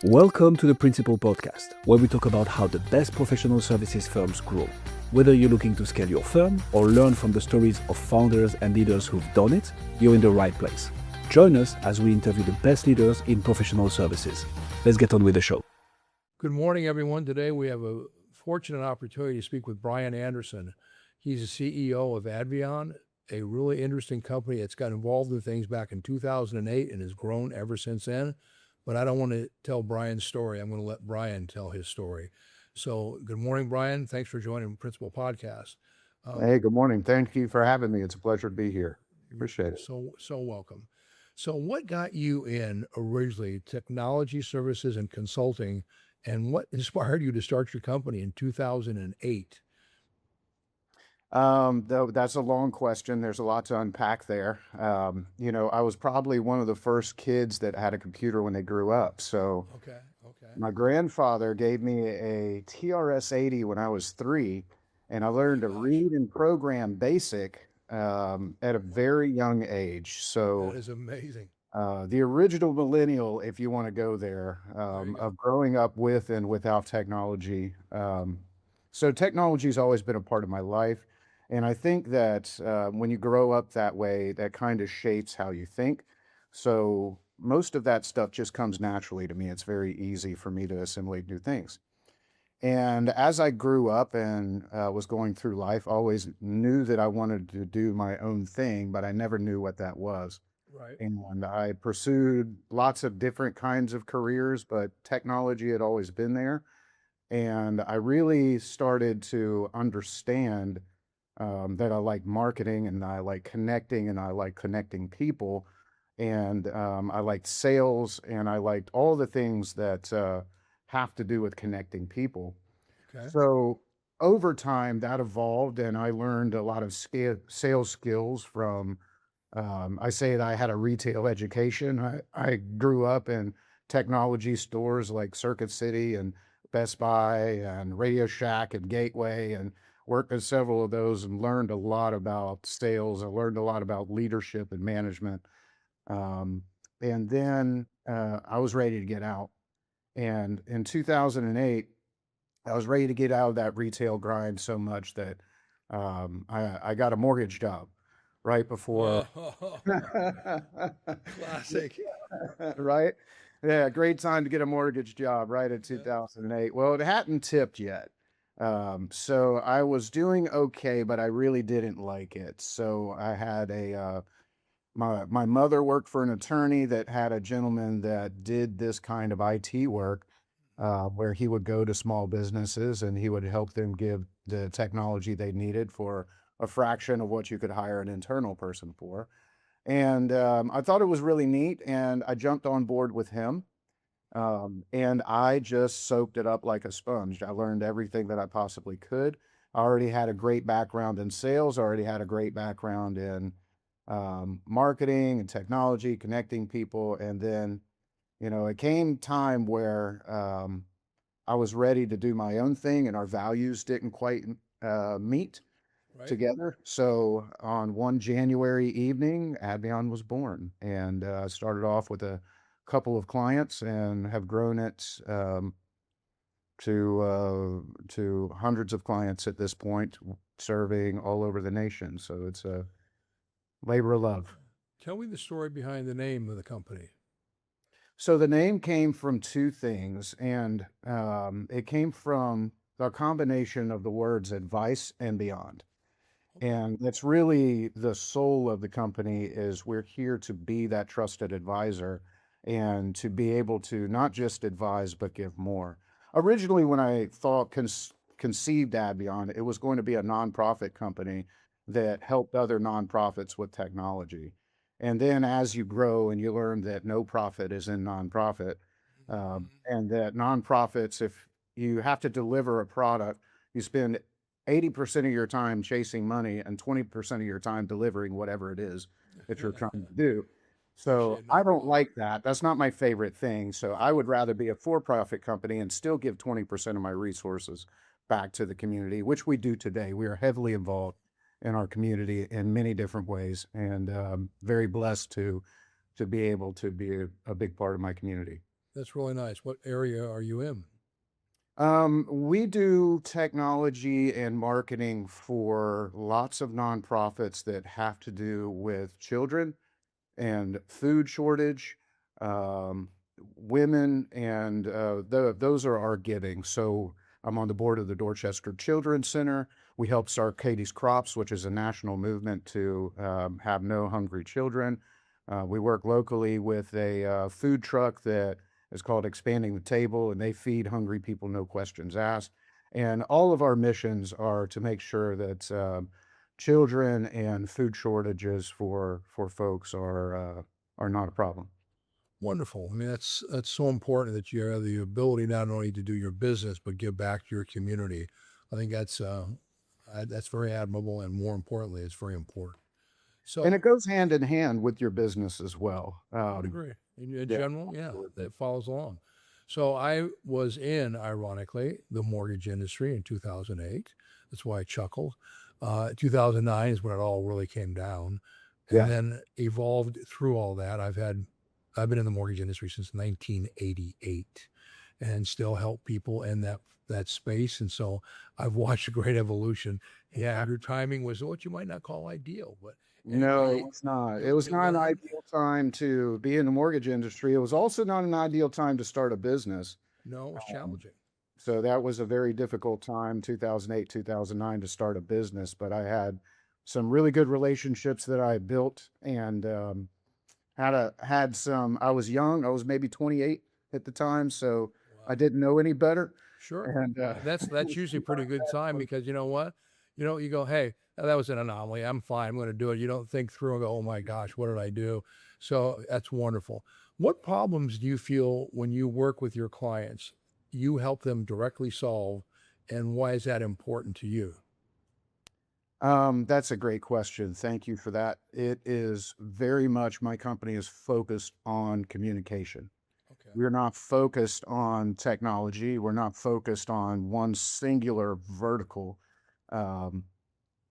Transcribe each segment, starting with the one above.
Welcome to the Principal Podcast, where we talk about how the best professional services firms grow. Whether you're looking to scale your firm or learn from the stories of founders and leaders who've done it, you're in the right place. Join us as we interview the best leaders in professional services. Let's get on with the show. Good morning, everyone. Today we have a fortunate opportunity to speak with Brian Anderson. He's the CEO of ADVYON, a really interesting company that's got involved in things back in 2008 and has grown ever since then. But I don't want to tell Brian's story. I'm going to let Brian tell his story. So good morning, Brian. Thanks for joining the Principal Podcast. Hey, good morning. Thank you for having me. It's a pleasure to be here. Appreciate it. So welcome. So what got you in originally, technology services and consulting, and what inspired you to start your company in 2008? Though that's a long question. There's a lot to unpack there. I was probably one of the first kids that had a computer when they grew up. So Okay. my grandfather gave me a TRS-80 when I was 3, and I learned to read and program BASIC at a very young age. So That is amazing. the original millennial, if you want to go there, There you go. of growing up with and without technology. So technology's always been a part of my life. And I think that when you grow up that way, that kind of shapes how you think. So most of that stuff just comes naturally to me. It's very easy for me to assimilate new things. And as I grew up and was going through life, I always knew that I wanted to do my own thing, but I never knew what that was. Right. And I pursued lots of different kinds of careers, but technology had always been there. And I really started to understand that I like marketing and I like connecting and I like connecting people. And I liked sales and I liked all the things that have to do with connecting people. Okay. So over time that evolved and I learned a lot of sales skills from, I say that I had a retail education. I grew up in technology stores like Circuit City and Best Buy and Radio Shack and Gateway, and worked at several of those and learned a lot about sales. I learned a lot about leadership and management. Um, and then I was ready to get out. And in 2008, I was ready to get out of that retail grind so much that I got a mortgage job right before. Oh, classic. Right? Yeah, great time to get a mortgage job right at 2008. Well, it hadn't tipped yet. So I was doing okay, but I really didn't like it. So I had my mother worked for an attorney that had a gentleman that did this kind of IT work, where he would go to small businesses and he would help them give the technology they needed for a fraction of what you could hire an internal person for. And I thought it was really neat, and I jumped on board with him. And I just soaked it up like a sponge. I learned everything that I possibly could. I already had a great background in sales, I already had a great background in marketing and technology, connecting people. And then, it came time where I was ready to do my own thing, and our values didn't quite meet Right. together. So on one January evening, ADVYON was born, and started off with a couple of clients and have grown it to hundreds of clients at this point, serving all over the nation. So it's a labor of love. Tell me the story behind the name of the company. So the name came from two things, and it came from a combination of the words advice and beyond. And that's really the soul of the company. Is we're here to be that trusted advisor and to be able to not just advise, but give more. Originally, when I conceived ADVYON, it was going to be a nonprofit company that helped other nonprofits with technology. And then as you grow and you learn that no profit is in nonprofit, and that nonprofits, if you have to deliver a product, you spend 80% of your time chasing money and 20% of your time delivering whatever it is that you're trying to do. So Appreciate I not don't wrong. like that. That's not my favorite thing. So I would rather be a for-profit company and still give 20% of my resources back to the community, which we do today. We are heavily involved in our community in many different ways, and very blessed to be able to be a big part of my community. That's really nice. What area are you in? We do technology and marketing for lots of nonprofits that have to do with children and food shortage, um, women, and those are our giving. So I'm on the board of the Dorchester Children's Center. We help start Katie's Crops, which is a national movement to have no hungry children. We work locally with a food truck that is called Expanding the Table, and they feed hungry people, no questions asked. And all of our missions are to make sure that children and food shortages for folks are not a problem. Wonderful. I mean, that's so important that you have the ability not only to do your business but give back to your community. I think that's very admirable, and more importantly, it's very important. And So it goes hand in hand with your business as well. I would agree. In Yeah, general, yeah, absolutely. that follows along. So I was in, ironically, the mortgage industry in 2008. That's why I chuckled. 2009 is when it all really came down, and Yeah. then evolved through all that. I've been in the mortgage industry since 1988, and still help people in that space. And so I've watched a great evolution. Yeah, your timing was what you might not call ideal, but No, it you was not. It you, was you not an learned. ideal time to be in the mortgage industry. It was also not an ideal time to start a business. No, it was Um, challenging. so that was a very difficult time, 2008, 2009, to start a business. But I had some really good relationships that I built, and had some. I was young. I was maybe 28 at the time, so I Wow. didn't know any better. Sure. And That's usually a pretty good time because you know what? You go, hey, that was an anomaly. I'm fine. I'm going to do it. You don't think through and go, oh my gosh, what did I do? So that's wonderful. What problems do you feel when you work with your clients, you help them directly solve, and why is that important to you? That's a great question. Thank you for that. It is very much my company is focused on communication. Okay. We're not focused on technology. We're not focused on one singular vertical. Um,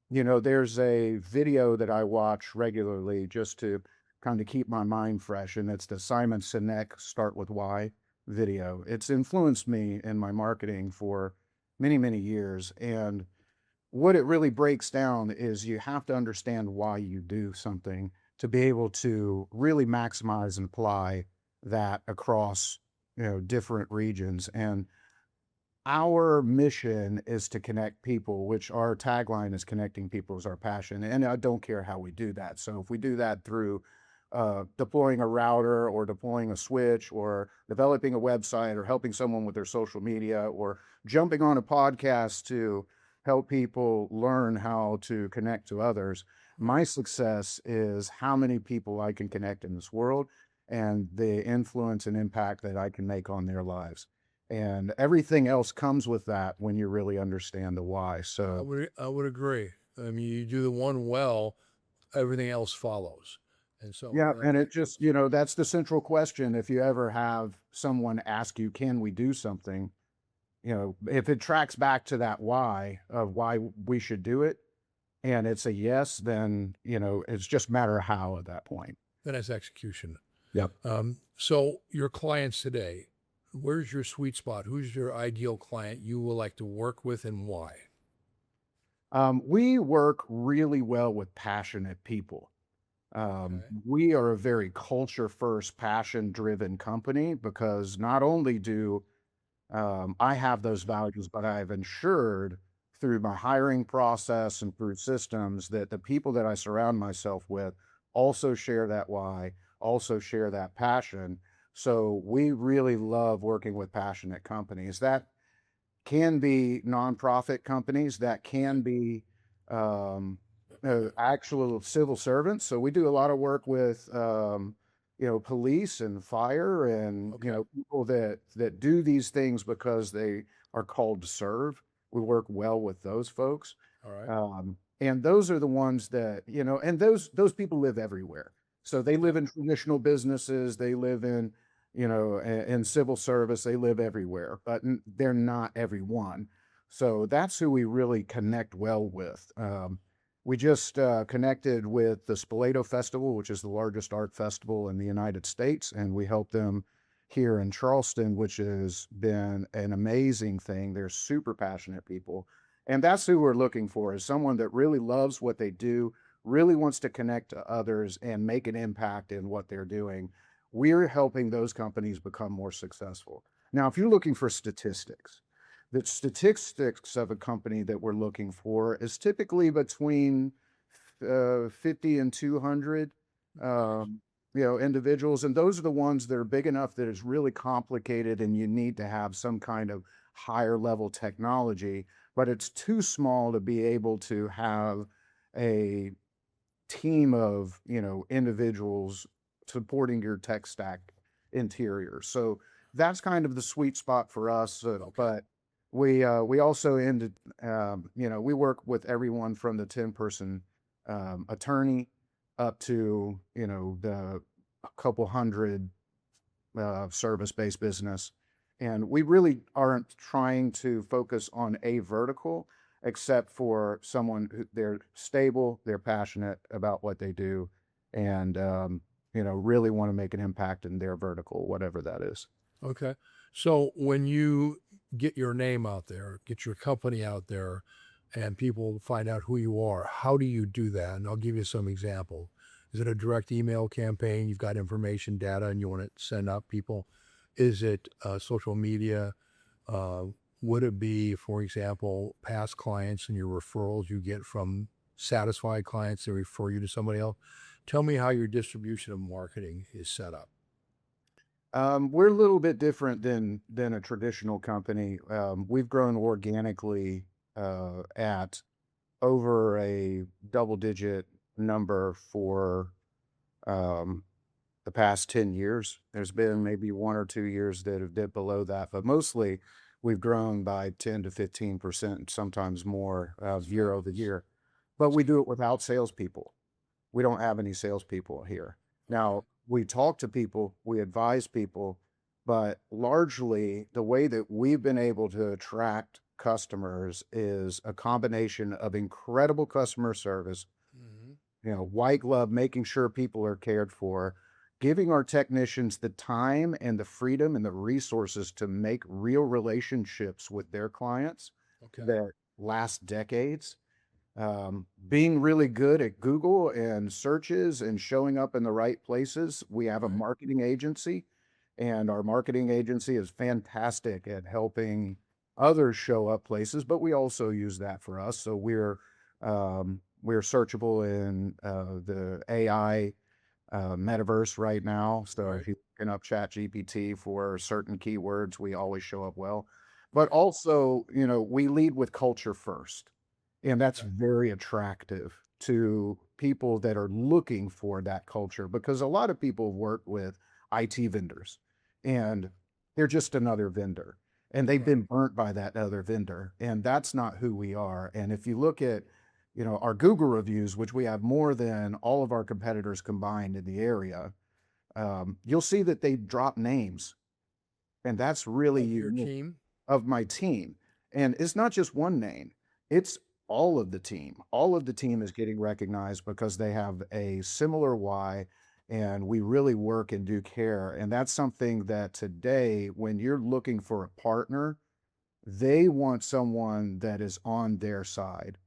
there's a video that I watch regularly just to kind of keep my mind fresh, and it's the Simon Sinek Start With Why video. It's influenced me in my marketing for many, many years. And what it really breaks down is you have to understand why you do something to be able to really maximize and apply that across different regions. And our mission is to connect people, which our tagline is connecting people is our passion. And I don't care how we do that. So if we do that through deploying a router or deploying a switch or developing a website or helping someone with their social media or jumping on a podcast to help people learn how to connect to others, Right. my success is how many people I can connect in this world and the influence and impact that I can make on their lives. And everything else comes with that when you really understand the why. So, I would agree. I mean, you do the one well, everything else follows. And so yeah, and it just, that's the central question. If you ever have someone ask you, can we do something? If it tracks back to that why of why we should do it, and it's a yes, then, it's just a matter of how at that point. then it's execution. Yep. So your clients today, where's your sweet spot? Who's your ideal client you will like to work with, and why? We work really well with passionate people. Okay. We are a very culture first, passion driven company because not only do I have those values, but I've ensured through my hiring process and through systems that the people that I surround myself with also share that why, also share that passion. So we really love working with passionate companies. That can be nonprofit companies, that can be um, actual civil servants. So we do a lot of work with police and fire and Okay. people that do these things because they are called to serve. We work well with those folks. All right. And those are the ones that, and those people live everywhere. So they live in traditional businesses, they live in civil service, they live everywhere, but they're not everyone. So that's who we really connect well with. We just connected with the Spoleto Festival, which is the largest art festival in the United States, and we helped them here in Charleston, which has been an amazing thing. They're super passionate people. And that's who we're looking for, is someone that really loves what they do, really wants to connect to others and make an impact in what they're doing. We're helping those companies become more successful. Now, if you're looking for statistics, the statistics of a company that we're looking for is typically between 50 and 200 um, individuals. And those are the ones that are big enough that it's really complicated and you need to have some kind of higher level technology, but it's too small to be able to have a team of, individuals supporting your tech stack interior. So that's kind of the sweet spot for us. But we also ended, we work with everyone from the 10-person attorney up to, the couple hundred service-based business. And we really aren't trying to focus on a vertical, except for someone who they're stable, they're passionate about what they do, and really want to make an impact in their vertical, whatever that is. Okay. So when you get your name out there, get your company out there, and people find out who you are, how do you do that? And I'll give you some example. Is it a direct email campaign? You've got information data and you want to send out people? Is it social media? Uh, would it be, for example, past clients and your referrals you get from satisfied clients that refer you to somebody else? Tell me how your distribution of marketing is set up. We're a little bit different than a traditional company. We've grown organically at over a double-digit number for the past 10 years. There's been maybe 1 or 2 years that have dipped below that, but mostly we've grown by 10 to 15%, sometimes more year over year. But we do it without salespeople. We don't have any salespeople here. Now, we talk to people, we advise people, but largely the way that we've been able to attract customers is a combination of incredible customer service, white glove, making sure people are cared for, giving our technicians the time and the freedom and the resources to make real relationships with their clients that last decades. Being really good at Google and searches and showing up in the right places. We have a marketing agency, and our marketing agency is fantastic at helping others show up places, but we also use that for us. So we're searchable in the AI metaverse right now. So if you can up chat GPT for certain keywords, we always show up well. But also, we lead with culture first. And that's very attractive to people that are looking for that culture, because a lot of people work with IT vendors and they're just another vendor and they've been burnt by that other vendor. And that's not who we are. And if you look at, our Google reviews, which we have more than all of our competitors combined in the area, you'll see that they drop names. And that's really Your unique team? of my team. And it's not just one name. It's all of the team. All of the team is getting recognized because they have a similar why, and we really work and do care. And that's something that today, when you're looking for a partner, they want someone that is on their side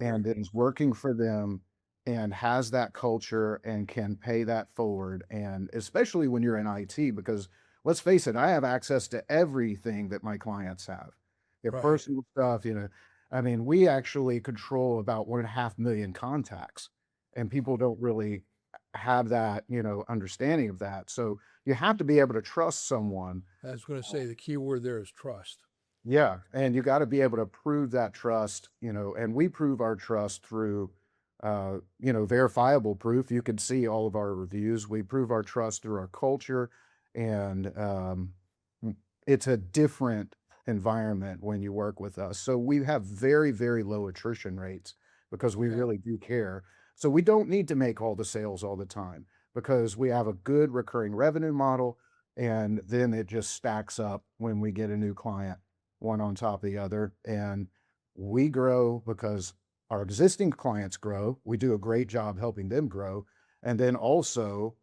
and that is working for them and has that culture and can pay that forward. And especially when you're in IT, because let's face it, I have access to everything that my clients have. Their personal stuff, I mean, we actually control about 1.5 million contacts, and people don't really have that, understanding of that. So you have to be able to trust someone. I was going to say the key word there is trust. Yeah. And you got to be able to prove that trust, and we prove our trust through, verifiable proof. You can see all of our reviews. We prove our trust through our culture, and it's a different environment when you work with us. So we have very, very low attrition rates because we really do care. So we don't need to make all the sales all the time because we have a good recurring revenue model. And then it just stacks up when we get a new client, one on top of the other. And we grow because our existing clients grow. We do a great job helping them grow. And then also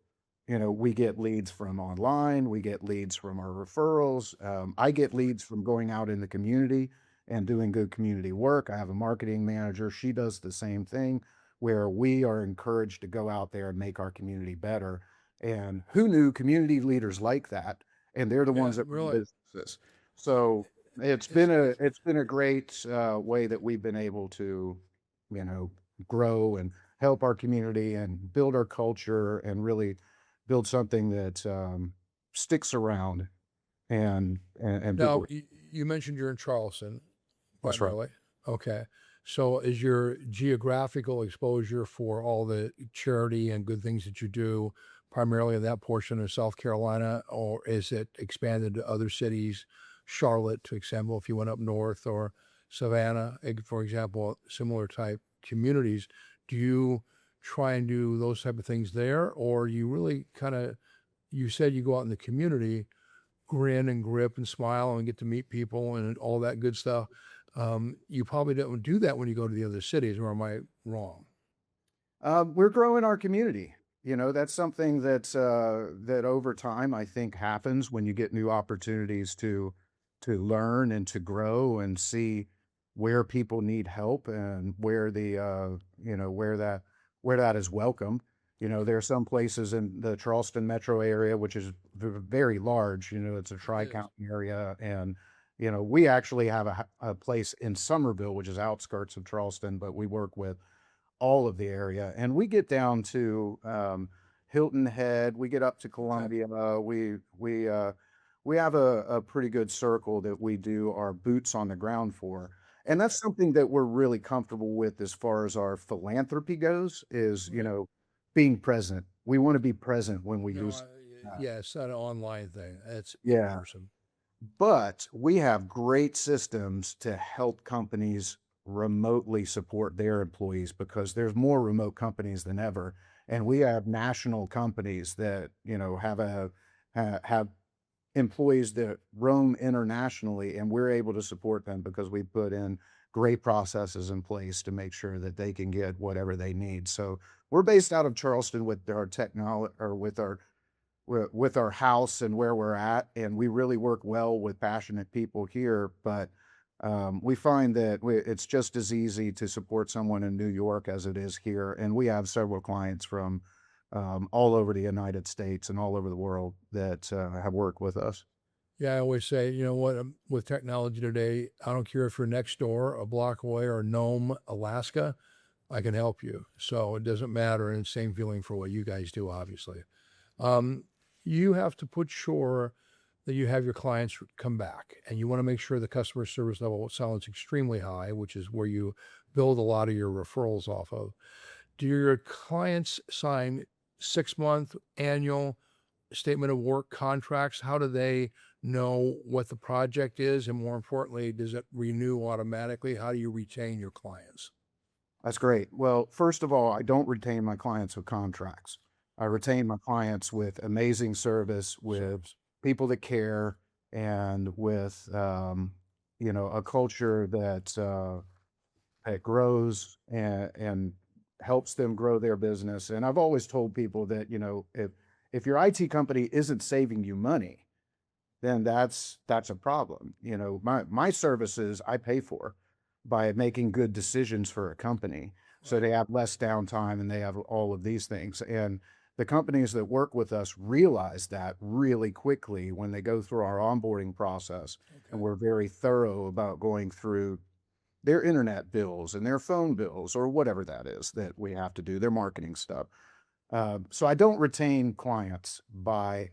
we get leads from online, we get leads from our referrals. I get leads from going out in the community and doing good community work. I have a marketing manager. She does the same thing, where we are encouraged to go out there and make our community better. And who knew community leaders like that? And they're the Yeah, ones that run really. businesses. So It's it's it's been a great way that we've been able to, you know, grow and help our community and build our culture and really build something that sticks around and Now people. you mentioned you're in Charleston That's right. primarily. Okay. So is your geographical exposure for all the charity and good things that you do primarily in that portion of South Carolina, or is it expanded to other cities, Charlotte, to example, if you went up north, or Savannah, for example, similar type communities? Do you try and do those type of things there, or you really kind of, you said you go out in the community, grin and grip and smile and get to meet people and all that good stuff. You probably don't do that when you go to the other cities, or am I wrong? We're growing our community. That's something that over time I think happens when you get new opportunities to learn and to grow and see where people need help and where the where that is welcome. There are some places in the Charleston metro area, which is very large. It's a It is. tri-county area, and we actually have a place in Somerville, which is outskirts of Charleston, but we work with all of the area, and we get down to Hilton Head. We get up to Okay. Columbia. We have a pretty good circle that we do our boots on the ground for, and Okay. that's something that we're really comfortable with as far as our philanthropy goes. Is Right. being present. We want to be present when we do. No, yeah, it's not an online thing. It's in Yeah, person. but we have great systems to help companies remotely support their employees because there's more remote companies than ever. And we have national companies that, have employees that roam internationally, and we're able to support them because we put in great processes in place to make sure that they can get whatever they need. So we're based out of Charleston with our technology, or with our house and where we're at, and we really work well with passionate people here. But we find that it's just as easy to support someone in New York as it is here, and we have several clients from all over the United States and all over the world that have worked with us. Yeah, I always say, you know what, with technology today, I don't care if you're next door, a block away, or Nome, Alaska, I can help you. So it doesn't matter. And same feeling for what you guys do, obviously. Um, you have to put sure that you have your clients come back, and you want to make sure the customer service level sounds extremely high, which is where you build a lot of your referrals off of. Do your clients sign 6 month, annual statement of work contracts? How do they know what the project is? And more importantly, does it renew automatically? How do you retain your clients? That's great. Well, first of all, I don't retain my clients with contracts. I retain my clients with amazing service, with Service. people that care, and with a culture that grows and helps them grow their business. And I've always told people that if your IT company isn't saving you money, then that's a problem. My services I pay for by making good decisions for a company. So Right. they have less downtime and they have all of these things. And the companies that work with us realize that really quickly when they go through our onboarding process. And Okay. we're very thorough about going through their internet bills and their phone bills or whatever that is that we have to do, their marketing stuff. So I don't retain clients by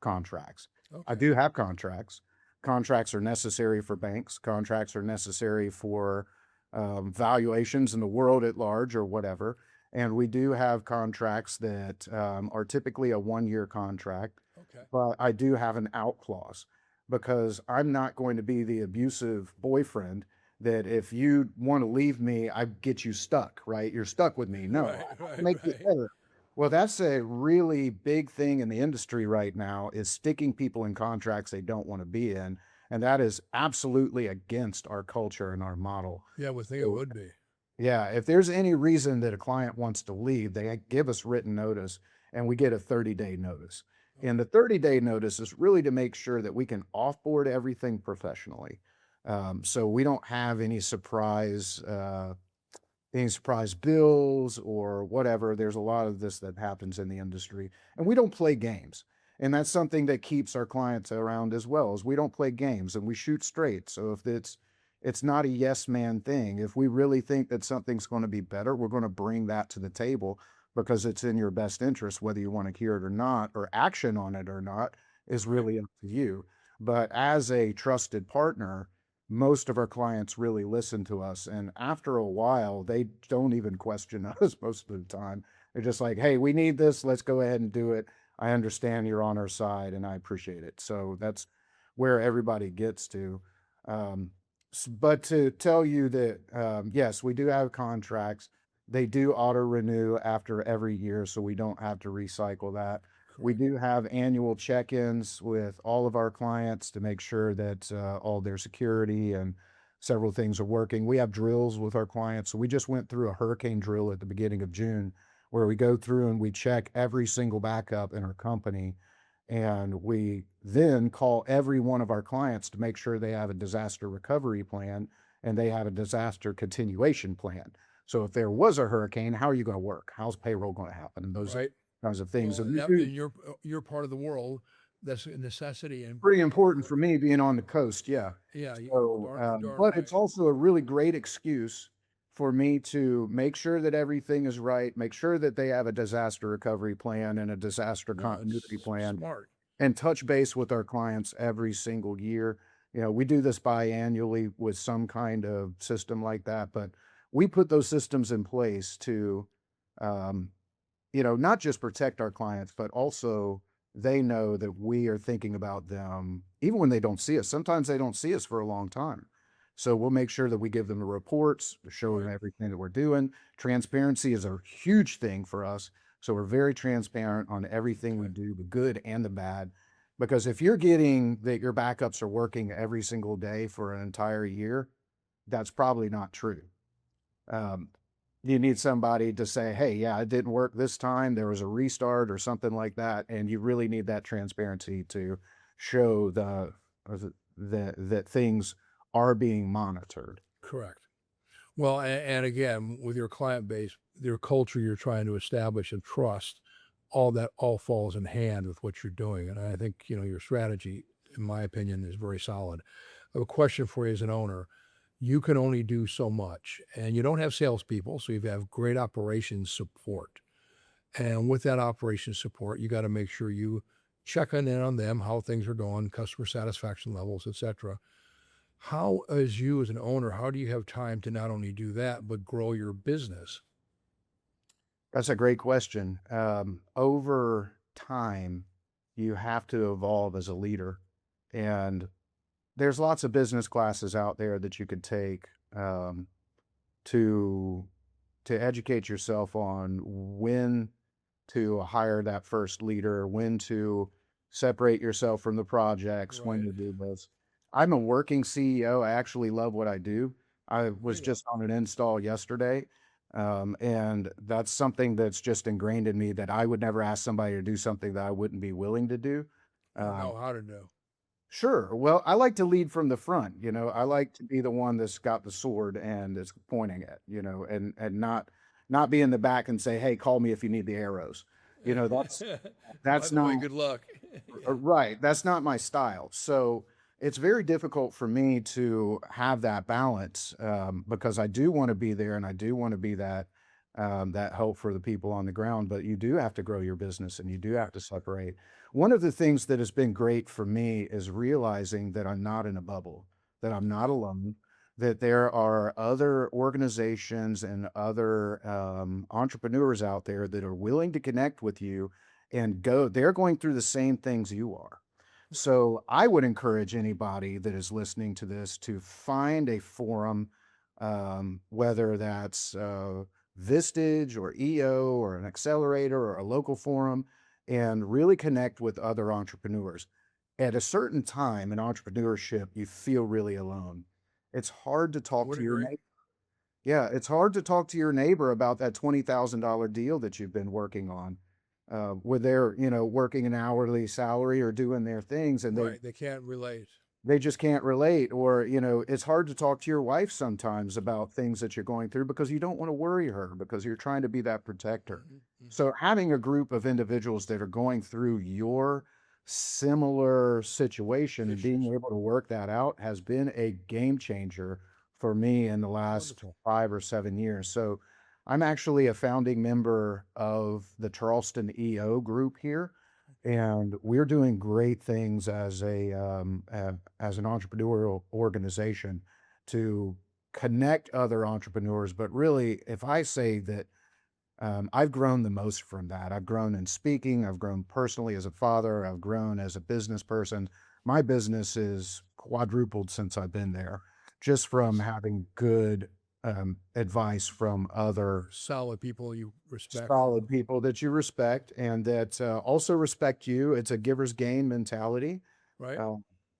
contracts. I Okay. do have contracts. Contracts are necessary for banks. Contracts are necessary for valuations in the world at large or whatever. And we do have contracts that are typically a 1 year contract, Okay. but I do have an out clause because I'm not going to be the abusive boyfriend that if you want to leave me, I get you stuck, right? You're stuck with me. No, Right. I Right. make it Right. better. Well, that's a really big thing in the industry right now is sticking people in contracts they don't want to be in. And that is absolutely against our culture and our model. Yeah, I would think it So, would be. yeah, if there's any reason that a client wants to leave, they give us written notice and we get a 30-day notice. And the 30-day notice is really to make sure that we can offboard everything professionally. So we don't have any surprise bills or whatever. There's a lot of this that happens in the industry, and we don't play games. And that's something that keeps our clients around as well, is we don't play games and we shoot straight. So if it's not a yes man thing. If we really think that something's going to be better, we're going to bring that to the table because it's in your best interest, whether you want to hear it or not, or action on it or not, is really up to you. But as a trusted partner, most of our clients really listen to us. And after a while, they don't even question us most of the time. They're just like, hey, we need this. Let's go ahead and do it. I understand you're on our side and I appreciate it. So that's where everybody gets to. But to tell you that, yes, we do have contracts. They do auto renew after every year, so we don't have to recycle that. We do have annual check-ins with all of our clients to make sure that all their security and several things are working. We have drills with our clients. So we just went through a hurricane drill at the beginning of June where we go through and we check every single backup in our company. And we then call every one of our clients to make sure they have a disaster recovery plan and they have a disaster continuation plan. So if there was a hurricane, how are you going to work? How's payroll going to happen? And those Right. kinds of things. Well, And we that, do- in your part of the world, that's a necessity. And pretty important for me being on the coast. Yeah. yeah, So, darn but right. it's also a really great excuse for me to make sure that everything is right, make sure that they have a disaster recovery plan and a disaster No, continuity it's plan, smart. and touch base with our clients every single year. We do this biannually with some kind of system like that, but we put those systems in place to, um, not just protect our clients, but also they know that we are thinking about them even when they don't see us. Sometimes they don't see us for a long time. So we'll make sure that we give them the reports, show them Right. everything that we're doing. Transparency is a huge thing for us. So we're very transparent on everything we do, the good and the bad. Because if you're getting that your backups are working every single day for an entire year, that's probably not true. Um, you need somebody to say, hey, yeah, it didn't work this time. There was a restart or something like that. And you really need that transparency to show that things are being monitored. Correct. Well, and again, with your client base, your culture you're trying to establish and trust, all that all falls in hand with what you're doing. And I think, your strategy, in my opinion, is very solid. I have a question for you as an owner. You can only do so much, and you don't have salespeople, so you have great operations support. And with that operations support, you got to make sure you check in on them, how things are going, customer satisfaction levels, etc. How, as you as an owner, how do you have time to not only do that, but grow your business? That's a great question. Over time, you have to evolve as a leader. And there's lots of business classes out there that you could take to educate yourself on when to hire that first leader, when to separate yourself from the projects, when Right. to do this. I'm a working CEO. I actually love what I do. I was Yeah. just on an install yesterday. And that's something that's just ingrained in me that I would never ask somebody to do something that I wouldn't be willing to do. Or Um, know how to do. Sure. Well, I like to lead from the front. I like to be the one that's got the sword and is pointing it, and not be in the back and say, "Hey, call me if you need the arrows." That's By that's the way, not good luck. Yeah. right. That's not my style. So it's very difficult for me to have that balance because I do want to be there and I do want to be that help for the people on the ground. But you do have to grow your business and you do have to separate. One of the things that has been great for me is realizing that I'm not in a bubble, that I'm not alone, that there are other organizations and other entrepreneurs out there that are willing to connect with you and they're going through the same things you are. So I would encourage anybody that is listening to this to find a forum, whether that's Vistage or EO or an accelerator or a local forum, and really connect with other entrepreneurs. At a certain time in entrepreneurship, you feel really alone. It's hard to talk Would to your agree. neighbor. Yeah, it's hard to talk to your neighbor about that $20,000 deal that you've been working on. where they're, working an hourly salary or doing their things, and Right. They can't relate. they just can't relate. Or, it's hard to talk to your wife sometimes about things that you're going through because you don't want to worry her because you're trying to be that protector. So having a group of individuals that are going through your similar situation and being able to work that out has been a game changer for me in the last Wonderful. 5 or 7 years. So I'm actually a founding member of the Charleston EO group here, and we're doing great things as as an entrepreneurial organization to connect other entrepreneurs. But really, if I say that I've grown the most from that. I've grown in speaking. I've grown personally as a father. I've grown as a business person. My business is quadrupled since I've been there, just from having good advice from other Solid people you respect. solid people that you respect and that also respect you. It's a giver's gain mentality. Right.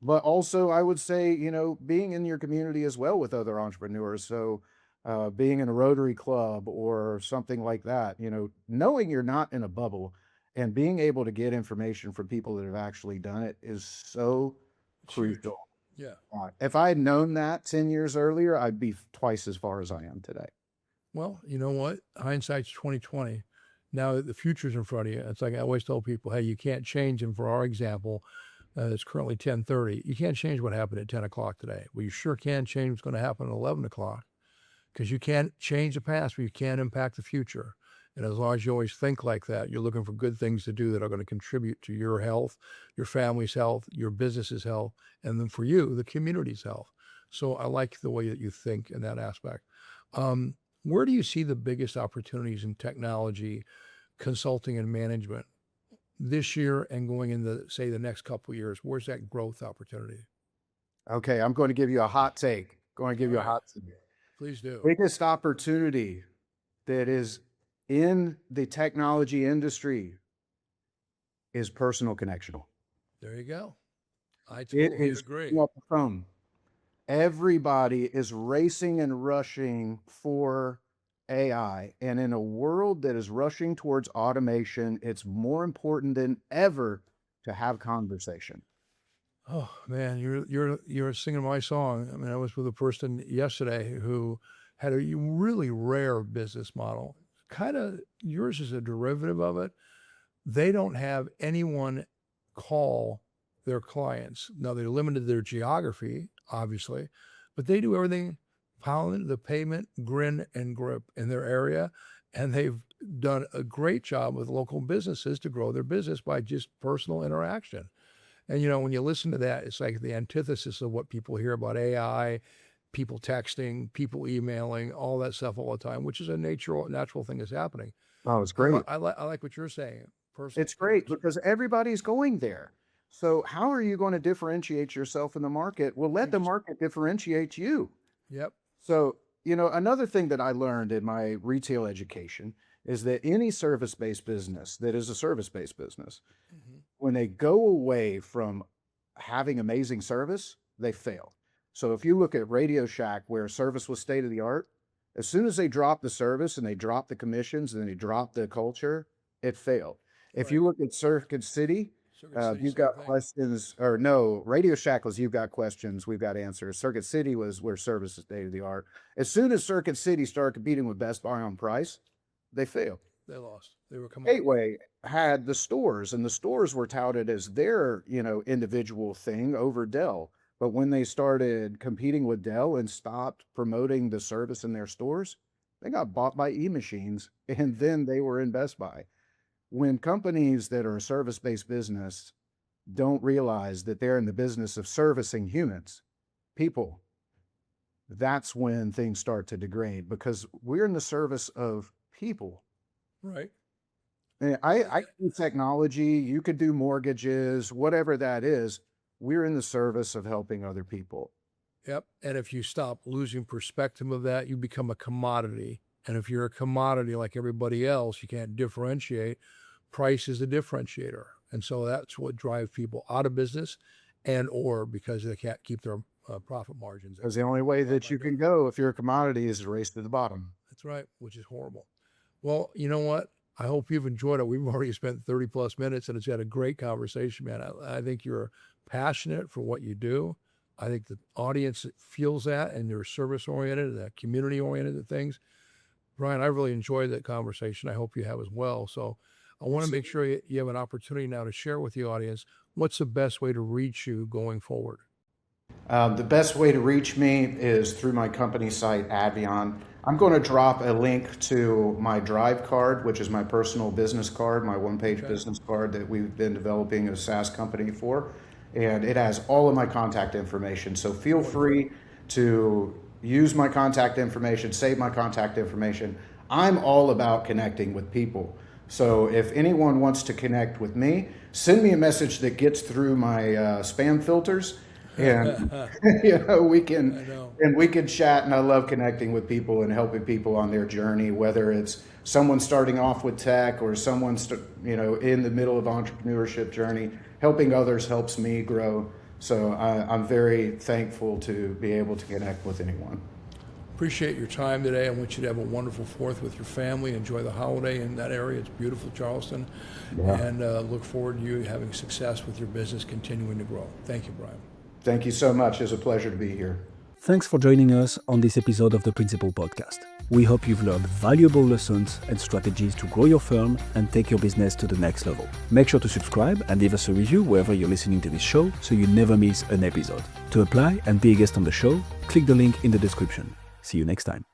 But also, I would say, being in your community as well with other entrepreneurs. So, being in a Rotary Club or something like that, knowing you're not in a bubble and being able to get information from people that have actually done it is so It's huge. crucial. Yeah. If I had known that 10 years earlier, I'd be twice as far as I am today. Well, you know what? Hindsight's 2020. Now that the future's in front of you, it's like I always tell people, hey, you can't change. And for our example, it's currently 10:30. You can't change what happened at 10 o'clock today. Well, you sure can change what's going to happen at 11 o'clock because you can't change the past, but you can impact the future. And as long as you always think like that, you're looking for good things to do that are going to contribute to your health, your family's health, your business's health, and then for you, the community's health. So I like the way that you think in that aspect. Where do you see the biggest opportunities in technology, consulting, and management this year and going into, say, the next couple of years? Where's that growth opportunity? Okay, I'm going to give you a hot take. Going to give you a All right. hot take. Please do. Biggest opportunity that is in the technology industry is personal connection. There you go. I It totally is agree. picking up the phone. Everybody is racing and rushing for AI. And in a world that is rushing towards automation, it's more important than ever to have conversation. Oh man, you're singing my song. I mean, I was with a person yesterday who had a really rare business model. Kind of yours is a derivative of it. They don't have anyone call their clients. Now they're limited to their geography, obviously, but they do everything pound the pavement, grin and grip in their area. And they've done a great job with local businesses to grow their business by just personal interaction. And when you listen to that, it's like the antithesis of what people hear about AI, people texting, people emailing, all that stuff all the time, which is a natural thing that's happening. Oh, it's great. I like what you're saying. Personal. It's great because everybody's going there. So how are you going to differentiate yourself in the market? Well, let the market differentiate you. Yep. So, another thing that I learned in my retail education is that any service-based business that is a service-based business, when they go away from having amazing service, they fail. So if you look at Radio Shack, where service was state of the art, as soon as they dropped the service and they dropped the commissions and they dropped the culture, it failed. If you look at Circuit City, you've got questions, or no, Radio Shack was you've got questions, we've got answers. Circuit City was where service is state of the art. As soon as Circuit City started competing with Best Buy on price, they failed. They lost. They were coming. Gateway had the stores, and the stores were touted as their, individual thing over Dell. But when they started competing with Dell and stopped promoting the service in their stores, they got bought by E-Machines, and then they were in Best Buy. When companies that are a service-based business don't realize that they're in the business of servicing humans, people, that's when things start to degrade, because we're in the service of people. Right. And I do technology, you could do mortgages, whatever that is. We're in the service of helping other people. Yep. And if you stop losing perspective of that, you become a commodity. And if you're a commodity like everybody else, you can't differentiate. Price is the differentiator. And so that's what drives people out of business or because they can't keep their profit margins. Because the only way that you can go if you're a commodity is to race to the bottom. That's right, which is horrible. Well, you know what? I hope you've enjoyed it. We've already spent 30 plus minutes and it's had a great conversation, man. I think you're passionate for what you do. I think the audience feels that, and you're service oriented, community oriented things. Brian, I really enjoyed that conversation. I hope you have as well. So I want to make sure you have an opportunity now to share with the audience what's the best way to reach you going forward. The best way to reach me is through my company site, ADVYON. I'm going to drop a link to my Drive card, which is my personal business card, my one-page business card that we've been developing a SaaS company for. And it has all of my contact information. So feel free to use my contact information, save my contact information. I'm all about connecting with people. So if anyone wants to connect with me, send me a message that gets through my spam filters, and we can chat. And I love connecting with people and helping people on their journey, whether it's someone starting off with tech or someone in the middle of entrepreneurship journey. Helping others helps me grow. So I'm very thankful to be able to connect with anyone. Appreciate your time today. I want you to have a wonderful 4th with your family. Enjoy the holiday in that area. It's beautiful, Charleston. Yeah. And look forward to you having success with your business continuing to grow. Thank you, Brian. Thank you so much. It's a pleasure to be here. Thanks for joining us on this episode of the Principal Podcast. We hope you've learned valuable lessons and strategies to grow your firm and take your business to the next level. Make sure to subscribe and leave us a review wherever you're listening to this show so you never miss an episode. To apply and be a guest on the show, click the link in the description. See you next time.